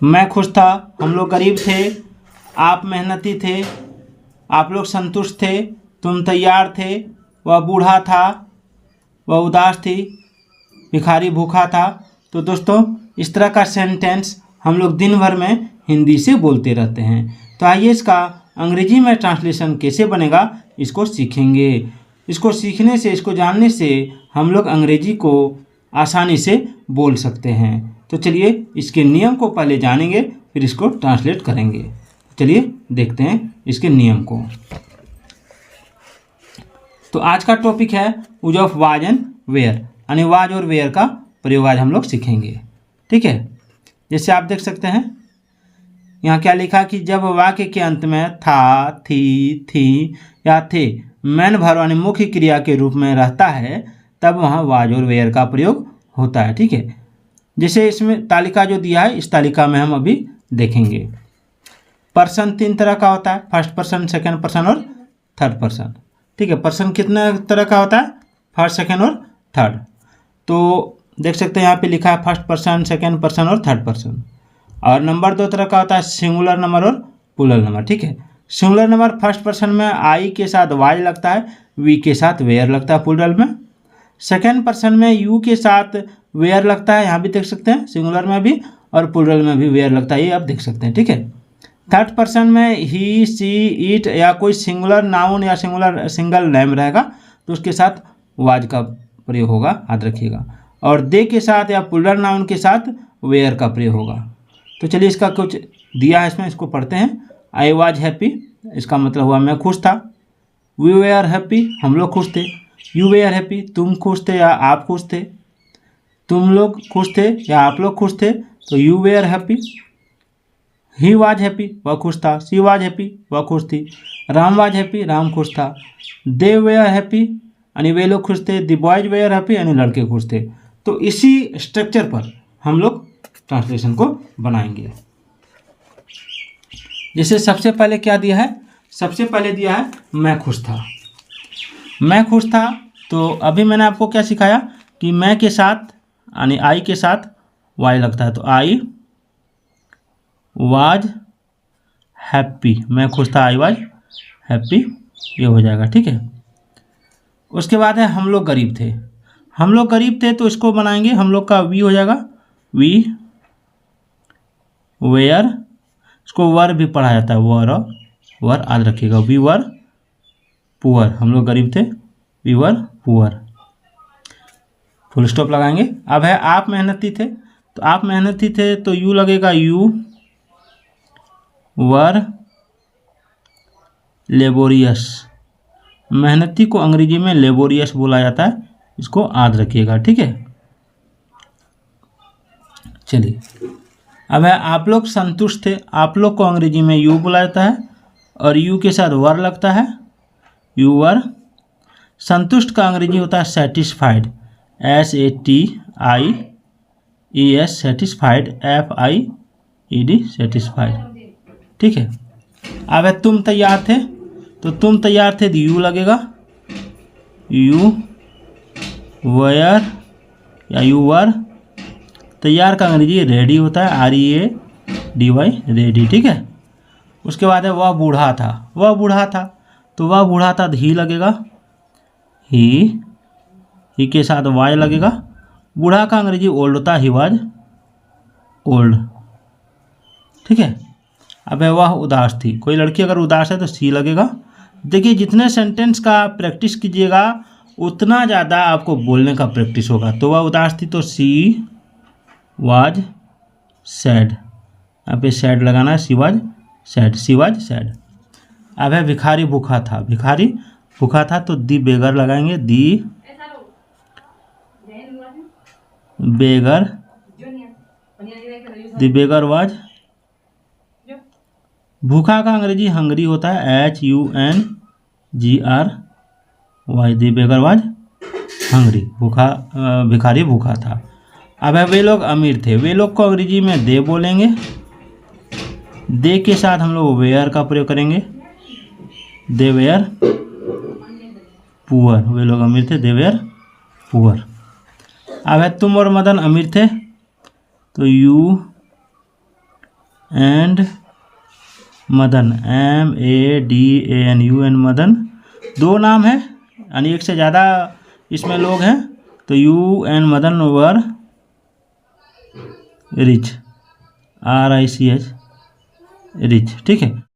मैं खुश था, हम लोग गरीब थे, आप मेहनती थे, आप लोग संतुष्ट थे, तुम तैयार थे, वह बूढ़ा था, वह उदास थी, भिखारी भूखा था। तो दोस्तों इस तरह का सेंटेंस हम लोग दिन भर में हिंदी से बोलते रहते हैं। तो आइए इसका अंग्रेजी में ट्रांसलेशन कैसे बनेगा इसको सीखेंगे। इसको सीखने से, इसको जानने से हम लोग अंग्रेजी को आसानी से बोल सकते हैं। तो चलिए इसके नियम को पहले जानेंगे, फिर इसको ट्रांसलेट करेंगे। चलिए देखते हैं इसके नियम को। तो आज का टॉपिक है use of was and were, यानी वाज और वेयर का प्रयोग आज हम लोग सीखेंगे। ठीक है, जैसे आप देख सकते हैं यहाँ क्या लिखा कि जब वाक्य के अंत में था, थी या थे मैन वर्ब यानी मुख्य क्रिया के रूप में रहता है तब वहाँ वाज और वेयर का प्रयोग होता है। ठीक है, जैसे इसमें तालिका जो दिया है इस तालिका में हम अभी देखेंगे। पर्सन 3 तरह का होता है, फर्स्ट पर्सन, सेकंड पर्सन और थर्ड पर्सन। ठीक है, पर्सन कितने तरह का होता है, फर्स्ट, सेकंड और थर्ड। तो देख सकते हैं यहाँ पे लिखा है फर्स्ट पर्सन, सेकंड पर्सन और थर्ड पर्सन। और नंबर 2 तरह का होता है, सिंगुलर नंबर और प्लूरल नंबर। ठीक है, सिंगुलर नंबर फर्स्ट पर्सन में आई के साथ वाज लगता है, वी के साथ वेयर लगता है प्लूरल में। सेकंड पर्सन में यू के साथ वेयर लगता है, यहाँ भी देख सकते हैं सिंगुलर में भी, और प्लूरल में भी वेयर लगता है, ये आप देख सकते हैं। ठीक है, थर्ड पर्सन में ही, सी, इट या कोई सिंगुलर नाउन या सिंगल नेम रहेगा तो उसके साथ वाज का प्रयोग होगा, याद रखिएगा। और दे के साथ या प्लूरल नाउन के साथ वेयर का प्रयोग होगा। तो चलिए इसका कुछ दिया है इसमें, इसको पढ़ते हैं। आई वाज हैप्पी, इसका मतलब हुआ मैं खुश था। वी वेयर हैप्पी, हम लोग खुश थे। यू वेयर हैप्पी, तुम खुश थे या आप खुश थे। तुम लोग खुश थे या आप लोग खुश थे, तो you were happy. He was happy, वह खुश था। सी वाज हैप्पी, वह खुश थी। राम वाज हैप्पी, राम खुश था। दे वेयर हैप्पी, यानी वे लोग खुश थे। द बॉयज वेयर हैप्पी, यानी लड़के खुश थे। तो इसी स्ट्रक्चर पर हम लोग ट्रांसलेशन को बनाएंगे। जैसे सबसे पहले क्या दिया है, सबसे पहले दिया है मैं खुश था। मैं खुश था, तो अभी मैंने आपको क्या सिखाया कि मैं के साथ यानी आई के साथ वाई लगता है, तो आई वाज हैप्पी, मैं खुश था, आई वाज हैप्पी, ये हो जाएगा। ठीक है, उसके बाद है हम लोग गरीब थे। हम लोग गरीब थे तो इसको बनाएंगे, हम लोग का वी हो जाएगा, वी वेयर, इसको वर भी पढ़ा जाता है, वर याद रखिएगा। वी वर पुअर, हम लोग गरीब थे, we were poor, full stop लगाएंगे। अब है आप मेहनती थे, तो आप मेहनती थे तो यू लगेगा, यू वर लेबोरियस। मेहनती को अंग्रेजी में लेबोरियस बोला जाता है, इसको याद रखिएगा। ठीक है, चलिए अब है आप लोग संतुष्ट थे। आप लोग को अंग्रेजी में यू बोला जाता है और यू के साथ वर लगता है, यू वर। संतुष्ट का अंग्रेजी होता है satisfied, SATIES, satisfied, FIED, satisfied. ठीक है, अब है तुम तैयार थे, तो तुम तैयार थे, यू लगेगा, यू वेयर या यू वर। तैयार का अंग्रेजी रेडी होता है, READY, रेडी। ठीक है, उसके बाद है वह बूढ़ा था। वह बूढ़ा था, तो वह बूढ़ा था, ही लगेगा, ही के साथ वाई लगेगा। बूढ़ा का अंग्रेजी ओल्ड होता है, ही वाज ओल्ड। ठीक है, अब है वह उदास थी। कोई लड़की अगर उदास है तो सी लगेगा। देखिए जितने सेंटेंस का प्रैक्टिस कीजिएगा उतना ज़्यादा आपको बोलने का प्रैक्टिस होगा। तो वह उदास थी, तो सी वाज सैड, यहाँ पे सैड लगाना है, she was sad, she was sad. अब है भिखारी भूखा था। भिखारी भूखा था, तो दी बेगर लगाएंगे, दी बेगर, दी बेगर वाज। भूखा का अंग्रेजी हंगरी होता है, HUNGRY, the beggar was Hungary, भूखा, भिखारी भूखा था। अब है वे लोग अमीर थे। वे लोग को अंग्रेजी में दे बोलेंगे, दे के साथ हम लोग वेयर का प्रयोग करेंगे, दे वेयर पुअर। वे लोग अमीर थे, दे वेयर पुअर। अब है तुम और मदन अमीर थे, तो you and Madan, MADAN, Madan. दो नाम है यानी एक से ज़्यादा इसमें लोग हैं, तो you and Madan were rich, RICH, rich. ठीक है।